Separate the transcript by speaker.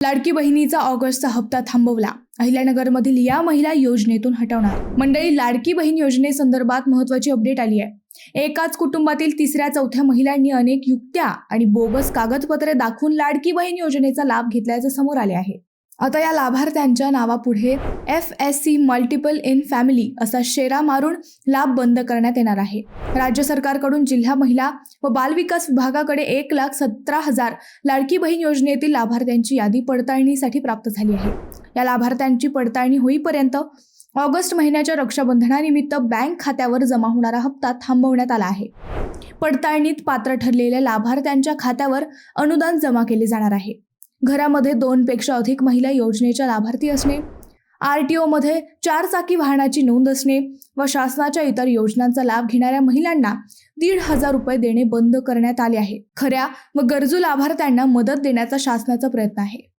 Speaker 1: लाडकी बहिणीचा ऑगस्टचा हप्ता थांबवला. अहिल्यानगरमधील या महिला योजनेतून हटवणार. मंडळी, लाडकी बहीण योजनेसंदर्भात महत्त्वाची अपडेट आली आहे. एकाच कुटुंबातील तिसऱ्या-चौथ्या महिलांनी अनेक युक्त्या आणि बोगस कागदपत्रे दाखवून लाडकी बहीण योजनेचा लाभ घेतल्याचे समोर आले आहे. आता या लाभार्थ्यांच्या नावापुढे FSC मल्टिपल इन फॅमिली असा शेरा मारून लाभ बंद करण्यात येणार आहे. राज्य सरकारकडून जिल्हा महिला व बालविकास विभागाकडे 1,17,000 लाडकी बहीण योजनेतील लाभार्थ्यांची यादी पडताळणीसाठी प्राप्त झाली आहे. या लाभार्थ्यांची पडताळणी होईपर्यंत ऑगस्ट महिन्याच्या रक्षाबंधनानिमित्त बँक खात्यावर जमा होणारा हप्ता थांबवण्यात आला आहे. पडताळणीत पात्र ठरलेल्या लाभार्थ्यांच्या खात्यावर अनुदान जमा केले जाणार आहे. घरामध्ये 2 पेक्षा अधिक महिला योजनेच्या लाभार्थी असणे, RTO मध्ये 4 चाकी वाहनाची नोंद असणे व शासनाच्या इतर योजनांचा लाभ घेणाऱ्या महिलांना 1,500 रुपये देणे बंद करण्यात आले आहे. खऱ्या व गरजू लाभार्थ्यांना मदत देण्याचा शासनाचा प्रयत्न आहे.